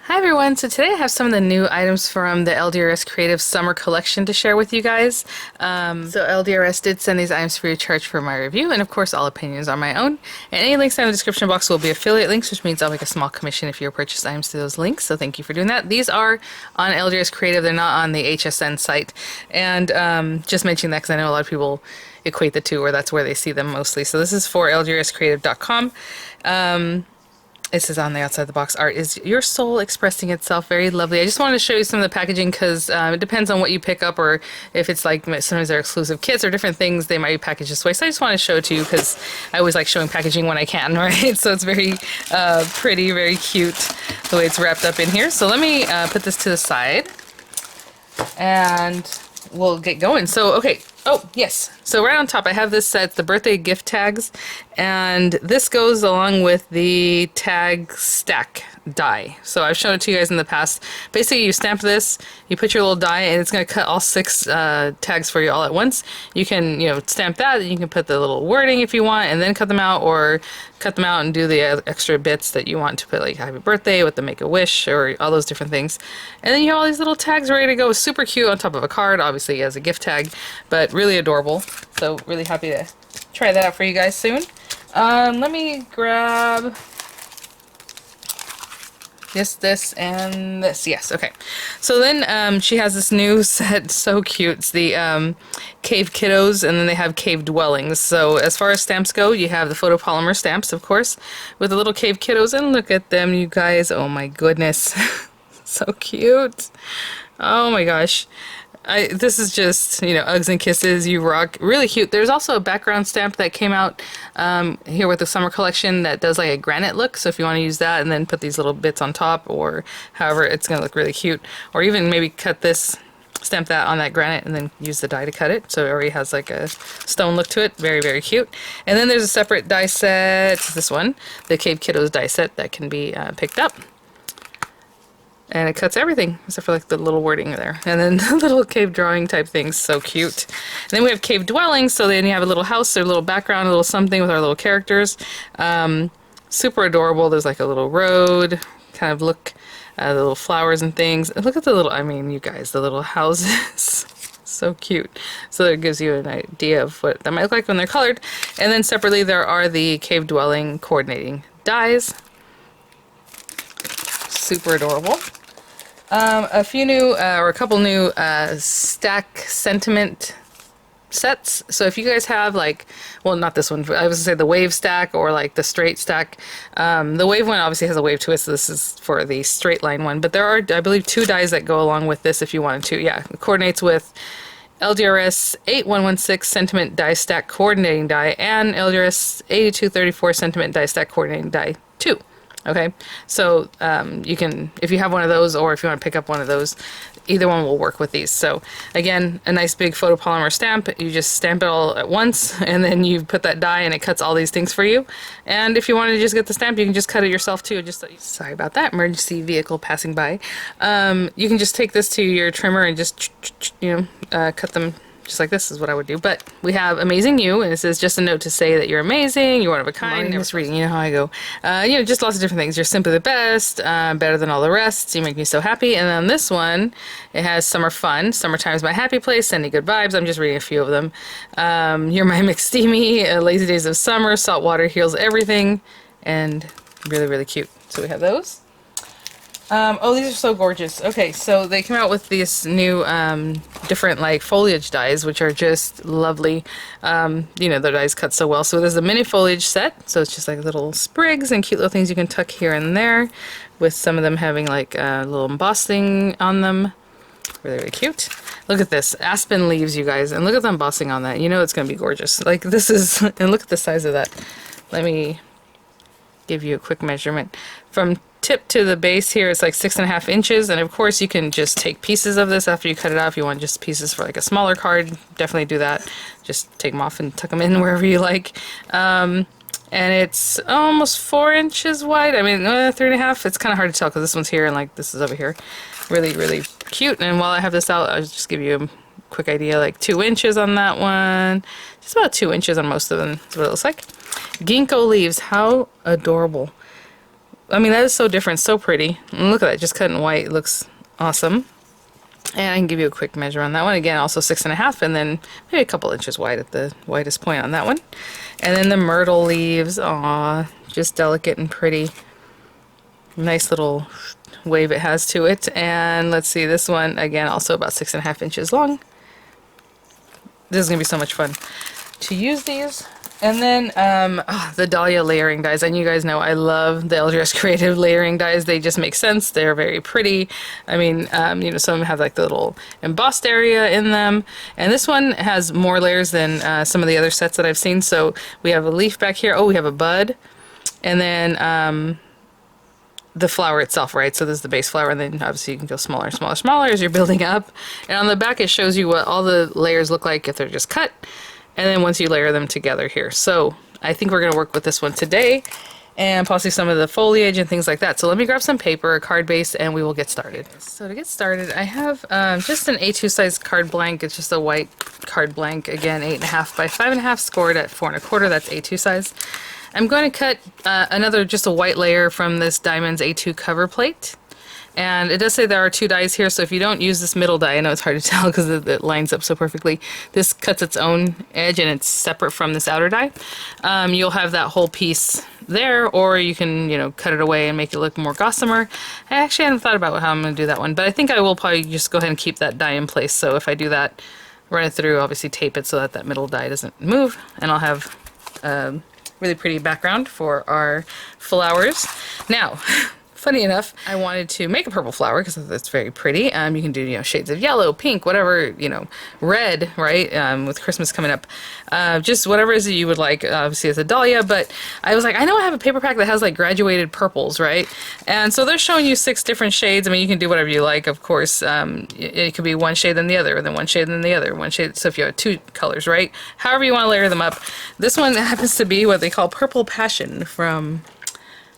Hi everyone, so today I have some of the new items from the LDRS Creative Summer Collection to share with you guys. So LDRS did send these items free of charge for my review, and of course all opinions are my own. And any links in the description box will be affiliate links, which means I'll make a small commission if you purchase items through those links, so thank you for doing that. These are on LDRS Creative, they're not on the HSN site. And just mentioning that because I know a lot of people equate the two, or that's where they see them mostly. So this is for LDRScreative.com. It says on the outside of the box, art is your soul expressing itself. Very lovely. I just wanted to show you some of the packaging because it depends on what you pick up, or if it's like sometimes they're exclusive kits or different things, they might be packaged this way. So I just want to show it to you because I always like showing packaging when I can, right? So it's very pretty, very cute the way it's wrapped up in here. So let me put this to the side and we'll get going. So, okay. Oh, yes. So right on top, I have this set, the birthday gift tags, and this goes along with the tag stack die. So I've shown it to you guys in the past. Basically, you stamp this, you put your little die, and it's going to cut all 6 tags for you all at once. You can, stamp that, and you can put the little wording if you want, and then cut them out, or cut them out and do the extra bits that you want to put, like happy birthday with the make-a-wish, or all those different things. And then you have all these little tags ready to go. Super cute on top of a card, obviously as a gift tag, but really adorable. So really happy to try that out for you guys soon. Let me grab this, and this. Yes, okay. So then she has this new set, so cute. It's the Cave Kiddos, and then they have Cave Dwellings. So as far as stamps go, you have the photopolymer stamps, of course, with the little Cave Kiddos, and look at them, you guys. Oh my goodness. So cute. Oh my gosh. This is just, Uggs and Kisses, you rock. Really cute. There's also a background stamp that came out here with the summer collection that does like a granite look. So if you want to use that and then put these little bits on top, or however, it's going to look really cute. Or even maybe cut this, stamp that on that granite and then use the die to cut it. So it already has like a stone look to it. Very, very cute. And then there's a separate die set, this one, the Cave Kiddos die set that can be picked up. And it cuts everything, except for like the little wording there. And then the little cave drawing type things, so cute. And then we have Cave Dwellings, so then you have a little house or a little background, a little something with our little characters. Super adorable. There's like a little road, kind of look, the little flowers and things. And look at the little, you guys, the little houses. So cute. So that gives you an idea of what that might look like when they're colored. And then separately there are the Cave Dwelling coordinating dies. Super adorable. A few new, or a couple new stack sentiment sets. So if you guys have like, well, not this one, I was gonna say the wave stack or like the straight stack. The wave one obviously has a wave twist, so this is for the straight line one. But there are, I believe, 2 dies that go along with this if you wanted to. Yeah, it coordinates with LDRS 8116 sentiment die stack coordinating die and LDRS 8234 sentiment die stack coordinating die 2. Okay, so you can, if you have one of those, or if you want to pick up one of those, either one will work with these. So again, a nice big photopolymer stamp. You just stamp it all at once, and then you put that die, and it cuts all these things for you. And if you want to just get the stamp, you can just cut it yourself too. Just sorry about that, emergency vehicle passing by. You can just take this to your trimmer and just cut them. Just like this is what I would do. But we have Amazing You, and it says just a note to say that you're amazing, you're one of a kind. Just reading, you know how I go. Just lots of different things. You're simply the best, better than all the rest, you make me so happy. And then this one, it has summer fun, summertime's my happy place, sending good vibes. I'm just reading a few of them. You're my McSteamy, lazy days of summer, salt water heals everything, and really, really cute. So we have those. Oh, these are so gorgeous. Okay, so they came out with these new different like foliage dies, which are just lovely. The dies cut so well. So there's a mini foliage set, so it's just like little sprigs and cute little things you can tuck here and there, with some of them having like a little embossing on them. Really, really cute. Look at this, aspen leaves, you guys, and look at the embossing on that. You know it's gonna be gorgeous. Like this is, and look at the size of that. Let me give you a quick measurement. From tip to the base here, it's like 6.5 inches, and of course you can just take pieces of this after you cut it out. If you want just pieces for like a smaller card, definitely do that. Just take them off and tuck them in wherever you like. And it's almost 4 inches wide. 3.5. It's kind of hard to tell because this one's here and like this is over here. Really, really cute. And while I have this out, I'll just give you a quick idea, like 2 inches on that one. Just about 2 inches on most of them is what it looks like. Ginkgo leaves, how adorable. I mean, that is so different, so pretty. And look at that, just cut in white. It looks awesome. And I can give you a quick measure on that one. Again, also 6.5, and then maybe a couple inches wide at the widest point on that one. And then the myrtle leaves, aw, just delicate and pretty. Nice little wave it has to it. And let's see, this one, again, also about 6.5 inches long. This is gonna be so much fun to use these. And then the Dahlia layering dies, and you guys know I love the LDRS Creative layering dies. They just make sense. They're very pretty. I mean, you know, some of them have like the little embossed area in them, and this one has more layers than some of the other sets that I've seen. So we have a leaf back here. Oh, we have a bud, and then the flower itself, right? So this is the base flower, and then obviously you can go smaller, smaller, smaller as you're building up. And on the back it shows you what all the layers look like if they're just cut, and then once you layer them together here. So I think we're going to work with this one today, and possibly some of the foliage and things like that. So let me grab some paper, a card base, and we will get started. So to get started, I have just an A2 size card blank. It's just a white card blank, again 8.5 by 5.5, scored at 4.25. That's A2 size. I'm going to cut another, just a white layer from this Diamonds A2 cover plate. And it does say there are 2 dies here, so if you don't use this middle die, I know it's hard to tell because it lines up so perfectly. This cuts its own edge and it's separate from this outer die. You'll have that whole piece there, or you can, you know, cut it away and make it look more gossamer. I actually hadn't thought about how I'm going to do that one, but I think I will probably just go ahead and keep that die in place. So if I do that, run it through, obviously tape it so that that middle die doesn't move, and I'll have really pretty background for our flowers. Now, funny enough, I wanted to make a purple flower because that's very pretty. You can do, you know, shades of yellow, pink, whatever, you know, red, right? With Christmas coming up, just whatever it is that you would like. Obviously, it's a dahlia, but I was like, I know I have a paper pack that has like graduated purples, right? And so they're showing you 6 different shades. I mean, you can do whatever you like, of course. It could be one shade then the other, and then one shade then the other, one shade. So if you have 2 colors, right? However you want to layer them up. This one happens to be what they call Purple Passion from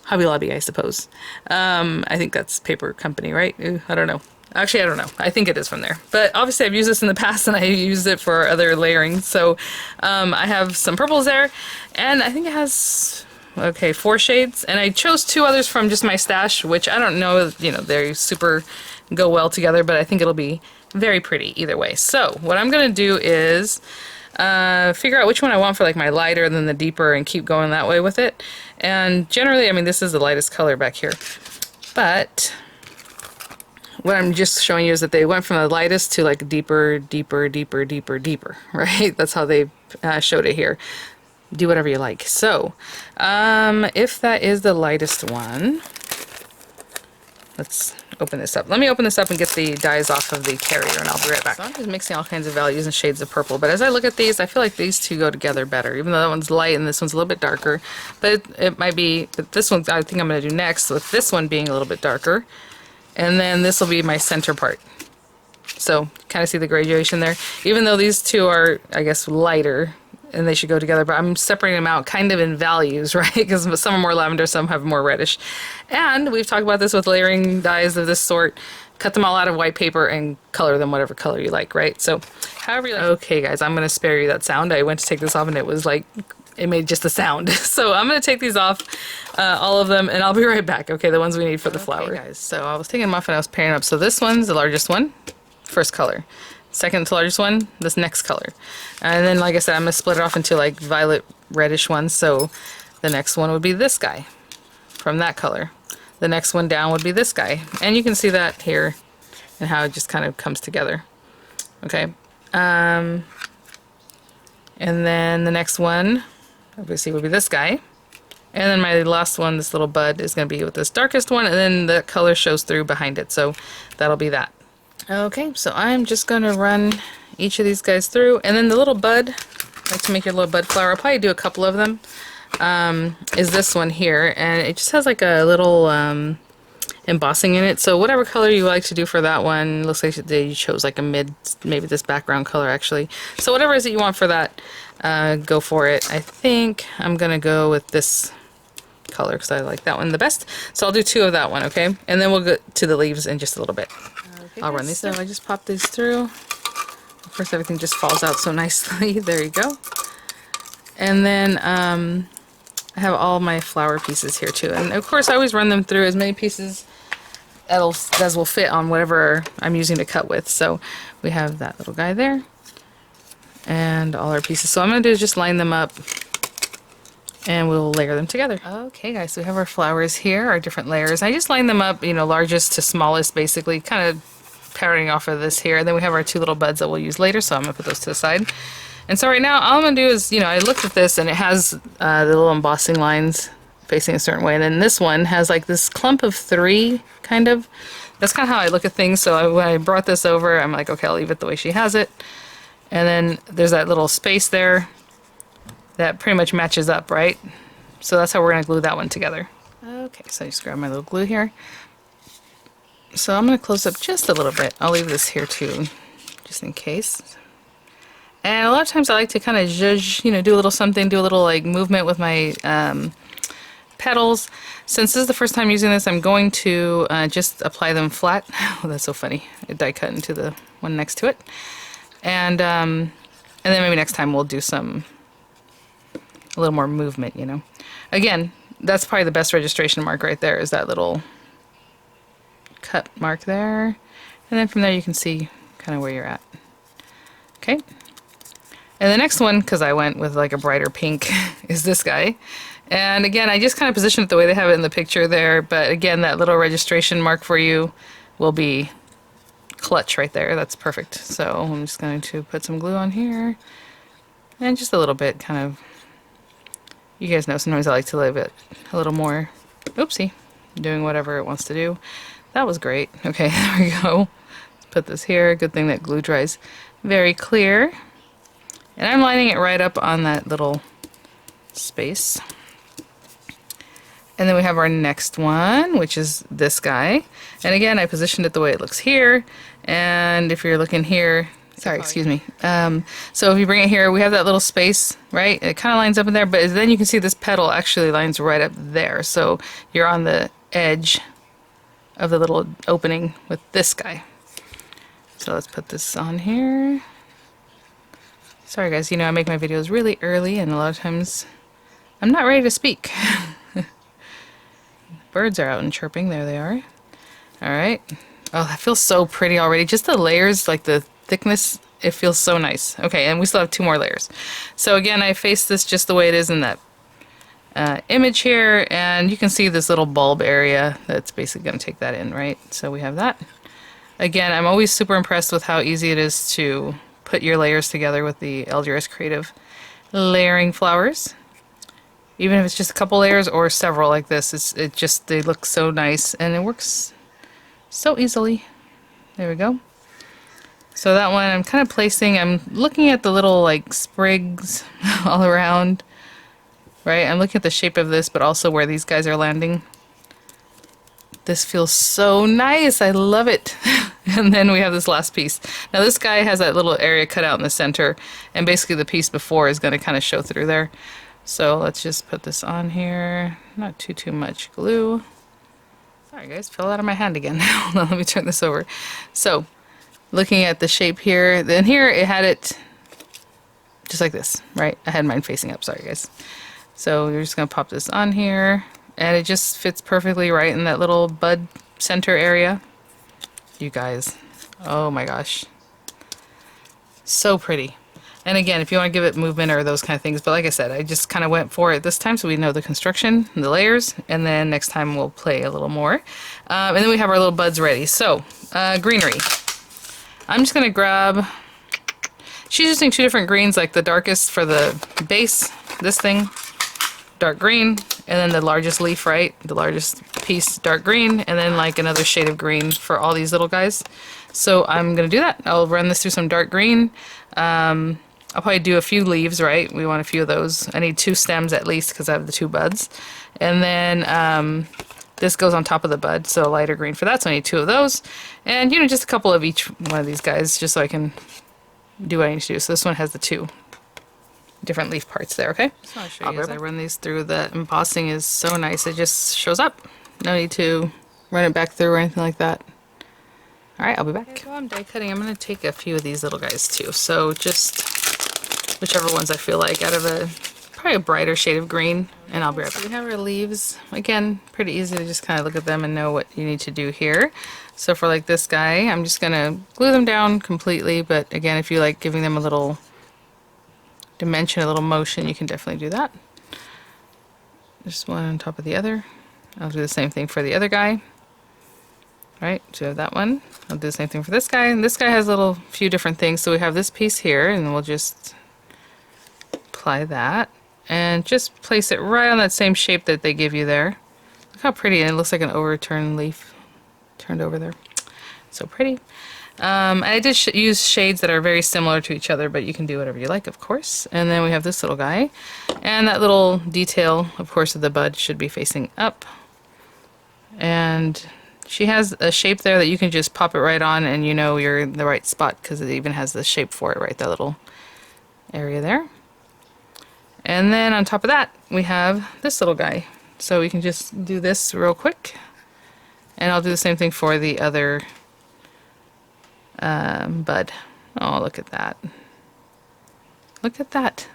Hobby Lobby, I suppose. I think that's paper company, right? Ooh, I don't know. Actually, I don't know. I think it is from there. But obviously I've used this in the past, and I used it for other layering. So I have some purples there, and I think it has, okay, 4 shades. And I chose 2 others from just my stash, which I don't know, you know, they super go well together, but I think it'll be very pretty either way. So what I'm going to do is figure out which one I want for like my lighter and then the deeper, and keep going that way with it. And generally, I mean, this is the lightest color back here, but what I'm just showing you is that they went from the lightest to like deeper, deeper, deeper, deeper, deeper, right? That's how they showed it here. Do whatever you like. So if that is the lightest one, let's open this up. Let me open this up and get the dyes off of the carrier, and I'll be right back. So I'm just mixing all kinds of values and shades of purple, but as I look at these, I feel like these 2 go together better, even though that one's light and this one's a little bit darker. But it might be, but this one I think I'm going to do next, with this one being a little bit darker. And then this will be my center part. So kind of see the graduation there. Even though these 2 are, I guess, lighter, and they should go together, but I'm separating them out kind of in values, right? Because some are more lavender, some have more reddish. And we've talked about this with layering dyes of this sort. Cut them all out of white paper and color them whatever color you like, right? So however you like. Okay guys, I'm going to spare you that sound. I went to take this off and it was like, it made just a sound. So I'm going to take these off, all of them, and I'll be right back. Okay, the ones we need for the flower. Okay, guys, so I was taking them off and I was pairing up. So this one's the largest one, first color. Second to largest one, this next color. And then, like I said, I'm going to split it off into like violet reddish ones. So the next one would be this guy from that color. The next one down would be this guy. And you can see that here and how it just kind of comes together. Okay. And then the next one, obviously, would be this guy. And then my last one, this little bud, is going to be with this darkest one. And then the color shows through behind it. So that'll be that. Okay, so I'm just going to run each of these guys through, and then the little bud, like to make your little bud flower, I'll probably do a couple of them, is this one here, and it just has like a little embossing in it, so whatever color you like to do for that one, looks like they chose like a maybe this background color actually, so whatever it is that you want for that, go for it. I think I'm going to go with this color because I like that one the best, so I'll do 2 of that one, okay, and then we'll get to the leaves in just a little bit. I'll run these. So I just pop these through. Of course, everything just falls out so nicely. There you go. And then I I have all my flower pieces here too. And of course I always run them through as many pieces as will fit on whatever I'm using to cut with. So we have that little guy there and all our pieces. So I'm going to do is just line them up and we'll layer them together. Okay guys, so we have our flowers here, our different layers. I just line them up, you know, largest to smallest basically, kind of powdering off of this here. And then we have our two little buds that we'll use later, so I'm going to put those to the side. And so right now all I'm going to do is, you know, I looked at this and it has the little embossing lines facing a certain way. And then this one has like this clump of 3 kind of. That's kind of how I look at things. So when I brought this over, I'm like, okay, I'll leave it the way she has it. And then there's that little space there that pretty much matches up, right? So that's how we're going to glue that one together. Okay, so I just grab my little glue here. So I'm going to close up just a little bit. I'll leave this here too, just in case. And a lot of times I like to kind of zhuzh, you know, do a little something, do a little like movement with my petals. Since this is the first time using this, I'm going to just apply them flat. Oh, that's so funny. I die cut into the one next to it. And then maybe next time we'll do a little more movement, you know. Again, that's probably the best registration mark right there, is that little cut mark there. And then from there you can see kind of where you're at. Okay. And the next one, because I went with like a brighter pink, is this guy. And again, I just kind of positioned it the way they have it in the picture there, but again, that little registration mark for you will be clutch right there. That's perfect. So I'm just going to put some glue on here, and just a little bit, kind of, you guys know sometimes I like to leave it a little more, oopsie, doing whatever it wants to do. That was great. Okay, there we go. Let's put this here. Good thing that glue dries very clear. And I'm lining it right up on that little space. And then we have our next one, which is this guy. And again, I positioned it the way it looks here. And if you're looking here, sorry, excuse me. So if you bring it here, we have that little space, right? It kind of lines up in there, but then you can see this petal actually lines right up there. So you're on the edge of the little opening with this guy. So let's put this on here. Sorry guys, you know I make my videos really early and a lot of times I'm not ready to speak. Birds are out and chirping, there they are. Alright. Oh, that feels so pretty already. Just the layers, like the thickness, it feels so nice. Okay, and we still have 2 more layers. So again, I faced this just the way it is in that image here, and you can see this little bulb area that's basically going to take that in, right? So we have that. Again, I'm always super impressed with how easy it is to put your layers together with the LDRS Creative layering flowers. Even if it's just a couple layers or several like this, they look so nice and it works so easily. There we go. So that one I'm kind of placing, I'm looking at the little like sprigs all around, right? I'm looking at the shape of this, but also where these guys are landing. This feels so nice. I love it. And then we have this last piece. Now this guy has that little area cut out in the center, and basically the piece before is going to kind of show through there. So let's just put this on here. Not too much glue. Sorry guys, fell out of my hand again. Let me turn this over. So looking at the shape here, then here it had it just like this, right? I had mine facing up, sorry guys. So you're just going to pop this on here, and it just fits perfectly right in that little bud center area. You guys, oh my gosh, so pretty. And again, if you want to give it movement or those kind of things, but like I said, I just kind of went for it this time so we know the construction and the layers, and then next time we'll play a little more. And then we have our little buds ready. So greenery, I'm just gonna grab, she's using 2 different greens, like the darkest for the base, this thing, dark green, and then the largest leaf, right? The largest piece, dark green, and then like another shade of green for all these little guys. So I'm gonna do that. I'll run this through some dark green. I'll probably do a few leaves, right? We want a few of those. I need 2 stems at least because I have the 2 buds. And then this goes on top of the bud, so a lighter green for that, so I need 2 of those. And, you know, just a couple of each one of these guys, just so I can do what I need to do. So this one has the 2 different leaf parts there, okay? So I'll show you as I run these through. The embossing is so nice, it just shows up. No need to run it back through or anything like that. Alright, I'll be back. Okay, while I'm die cutting, I'm going to take a few of these little guys too. So just whichever ones I feel like out of a probably a brighter shade of green, and I'll be right back. So we have our leaves. Again, pretty easy to just kind of look at them and know what you need to do here. So for like this guy, I'm just going to glue them down completely, but again, if you like giving them a little dimension, a little motion, you can definitely do that. Just one on top of the other. I'll do the same thing for the other guy. Right, so we have that one. I'll do the same thing for this guy, and this guy has a little few different things. So we have this piece here, and we'll just apply that and just place it right on that same shape that they give you there. Look how pretty, and it looks like an overturned leaf turned over there. So pretty. I did use shades that are very similar to each other, but you can do whatever you like, of course. And then we have this little guy, and that little detail, of course, of the bud should be facing up. And she has a shape there that you can just pop it right on, and you know you're in the right spot because it even has the shape for it, right? That little area there. And then on top of that, we have this little guy. So we can just do this real quick, and I'll do the same thing for the other bud. Oh, look at that. Look at that.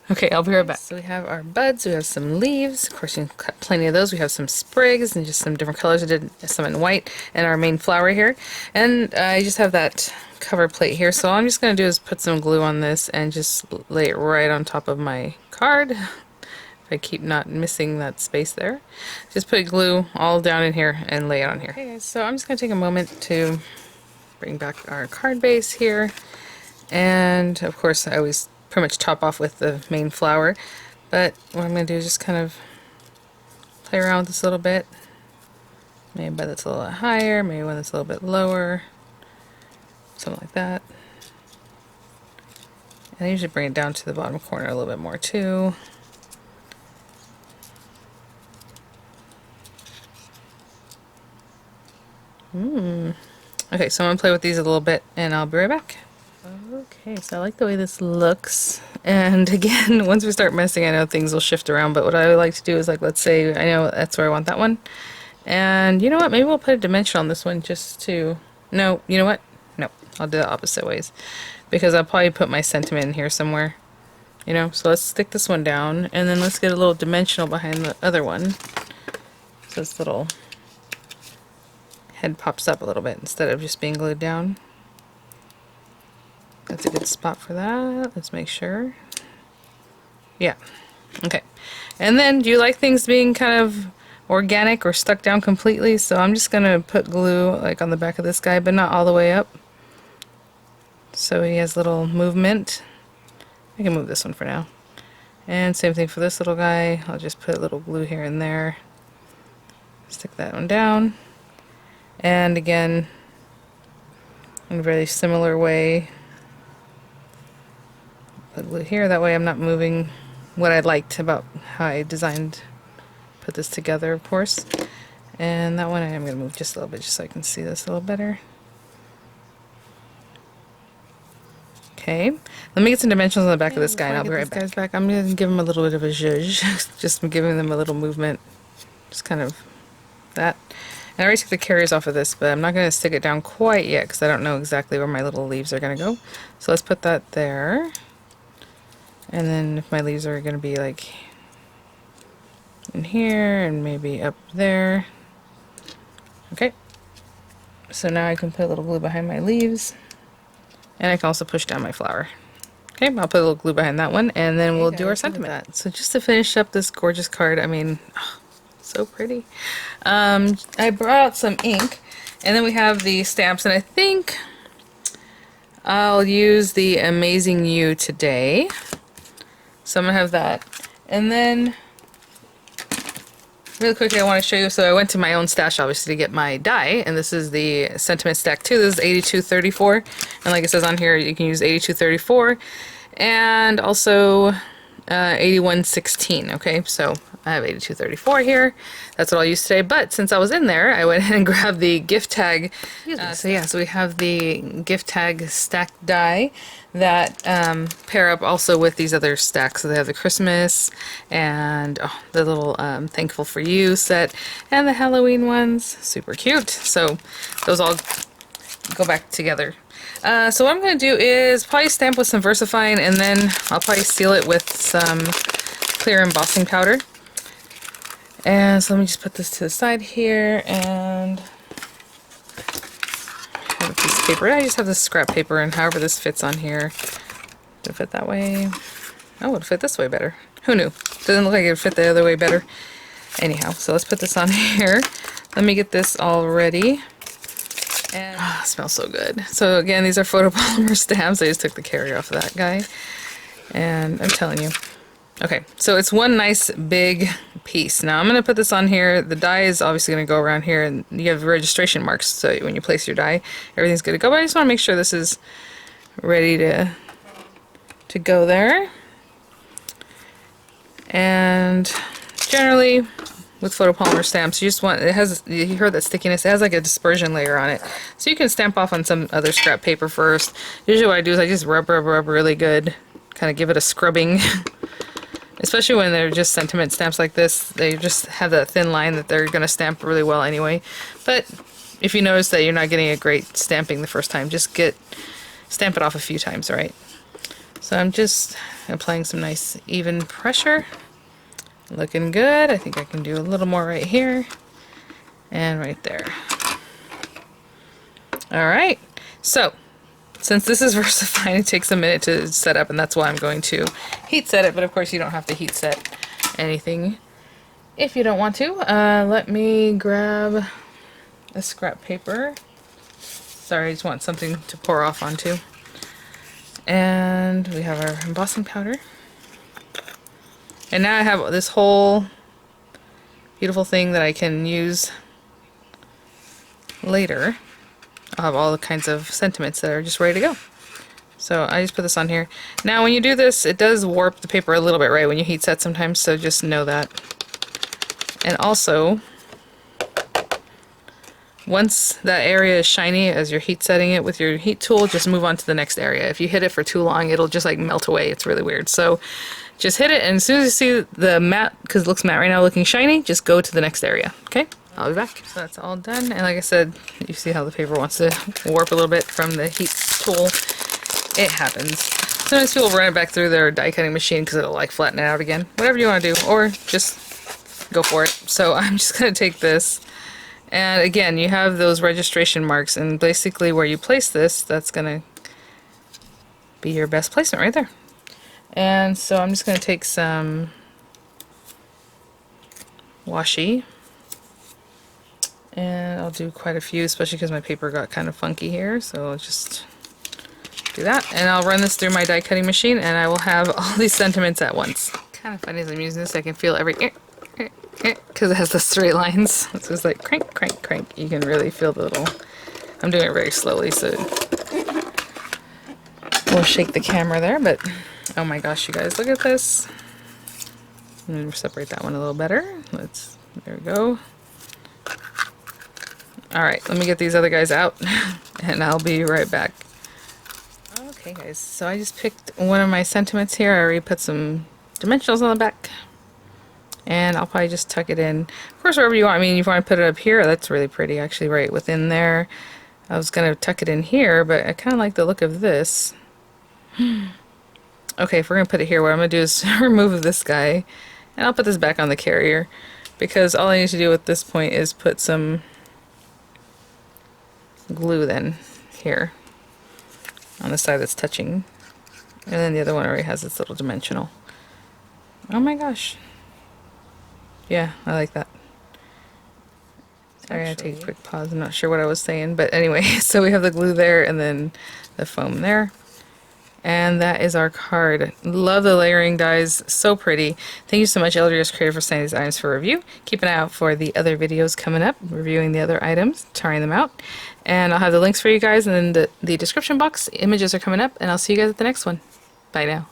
Okay, I'll be right back. So we have our buds, we have some leaves, of course you can cut plenty of those, we have some sprigs and just some different colors. I did some in white, and our main flower here. And I just have that cover plate here, so all I'm just going to do is put some glue on this and just lay it right on top of my card. If I keep not missing that space there. Just put glue all down in here and lay it on here. Okay guys, so I'm just going to take a moment to bring back our card base here. And of course I always pretty much top off with the main flower, but what I'm going to do is just kind of play around with this a little bit. Maybe one that's a little higher, maybe one that's a little bit lower, something like that. And I usually bring it down to the bottom corner a little bit more too. Okay, so I'm going to play with these a little bit and I'll be right back. Okay, so I like the way this looks, and again, once we start messing, I know things will shift around, but what I would like to do is, like, let's say I know that's where I want that one, and you know what, maybe we'll put a dimension on this one just to, no, you know what, no, I'll do the opposite ways, because I'll probably put my sentiment in here somewhere, you know, so let's stick this one down, and then let's get a little dimensional behind the other one, so this little head pops up a little bit instead of just being glued down. That's a good spot for that. Let's make sure. Yeah. Okay. And then, do you like things being kind of organic or stuck down completely? So I'm just going to put glue like on the back of this guy, but not all the way up. So he has little movement. I can move this one for now. And same thing for this little guy. I'll just put a little glue here and there. Stick that one down. And again, in a very similar way, put glue here, that way I'm not moving what I liked about how I put this together, of course. And that one I'm going to move just a little bit just so I can see this a little better. Okay, let me get some dimensions on the back of this guy and I'll be right back. Guys back. I'm going to give him a little bit of a zhuzh, just giving them a little movement, just kind of that. And I already took the carriers off of this, but I'm not going to stick it down quite yet because I don't know exactly where my little leaves are going to go. So let's put that there. And then if my leaves are going to be like in here and maybe up there. Okay. So now I can put a little glue behind my leaves. And I can also push down my flower. Okay, I'll put a little glue behind that one and then we'll do our sentiment. So just to finish up this gorgeous card, I mean, oh, so pretty. I brought out some ink and then we have the stamps, and I think I'll use the Amazing You today. So I'm going to have that. And then, really quickly I want to show you, so I went to my own stash obviously to get my die, and this is the Sentiment Stack 2. This is 8234, and like it says on here, you can use 8234, and also 8116, okay? So I have 8234 here. That's what I'll use today, but since I was in there, I went ahead and grabbed the gift tag. So yeah, so we have the gift tag stack die that pair up also with these other stacks. So they have the Christmas and the little Thankful for You set and the Halloween ones. Super cute. So those all go back together. So what I'm going to do is probably stamp with some VersaFine, and then I'll probably seal it with some clear embossing powder. And so let me just put this to the side here, and have a piece of paper. I just have this scrap paper, and however this fits on here. Did it fit that way? Oh, it would fit this way better. Who knew? Doesn't look like it would fit the other way better. Anyhow, so let's put this on here. Let me get this all ready. And it smells so good. So again, these are photopolymer stamps. I just took the carrier off of that guy. And I'm telling you. Okay, so it's one nice big piece. Now I'm going to put this on here. The die is obviously going to go around here, and you have registration marks, so when you place your die, everything's good to go. But I just want to make sure this is ready to go there. And generally, with photopolymer stamps, you just want, it has, you heard that stickiness, it has like a dispersion layer on it. So you can stamp off on some other scrap paper first. Usually what I do is I just rub really good, kind of give it a scrubbing. Especially when they're just sentiment stamps like this, they just have that thin line that they're going to stamp really well anyway. But if you notice that you're not getting a great stamping the first time, just stamp it off a few times, right? So I'm just applying some nice even pressure. Looking good. I think I can do a little more right here and right there. Alright, so since this is VersaFine, it takes a minute to set up, and that's why I'm going to heat set it, but of course you don't have to heat set anything if you don't want to. Let me grab a scrap paper. Sorry, I just want something to pour off onto. And we have our embossing powder. And now I have this whole beautiful thing that I can use later. I'll have all the kinds of sentiments that are just ready to go. So I just put this on here. Now when you do this, it does warp the paper a little bit, right, when you heat set sometimes, so just know that. And also, once that area is shiny, as you're heat setting it with your heat tool, just move on to the next area. If you hit it for too long, it'll just like melt away. It's really weird. So just hit it, and as soon as you see the matte, because it looks matte right now, looking shiny, just go to the next area. Okay? I'll be back. So that's all done, and like I said, you see how the paper wants to warp a little bit from the heat tool. It happens. Sometimes people run it back through their die cutting machine because it'll like flatten it out again. Whatever you want to do, or just go for it. So I'm just going to take this, and again, you have those registration marks, and basically where you place this, that's going to be your best placement right there. And so I'm just going to take some washi, and I'll do quite a few, especially because my paper got kind of funky here, so I'll just do that. And I'll run this through my die cutting machine, and I will have all these sentiments at once. Kind of funny as I'm using this, I can feel every because it has the straight lines. So it's like crank, crank, crank. You can really feel the little, I'm doing it very slowly, so we'll shake the camera there, but oh my gosh, you guys, look at this. Let me separate that one a little better. There we go. Alright, let me get these other guys out, and I'll be right back. Okay guys, so I just picked one of my sentiments here. I already put some dimensionals on the back, and I'll probably just tuck it in. Of course, wherever you want. I mean, if you want to put it up here, that's really pretty, actually, right within there. I was going to tuck it in here, but I kind of like the look of this. Okay, if we're going to put it here, what I'm going to do is remove this guy, and I'll put this back on the carrier, because all I need to do at this point is put some glue then here on the side that's touching, and then the other one already has its little dimensional. Oh my gosh, yeah, I like that. Sorry, I take a quick pause. I'm not sure what I was saying, but anyway, so we have the glue there and then the foam there. And that is our card. Love the layering dies, so pretty. Thank you so much, LDRS Creator, for sending these items for review. Keep an eye out for the other videos coming up, reviewing the other items, trying them out. And I'll have the links for you guys in the description box. Images are coming up, and I'll see you guys at the next one. Bye now.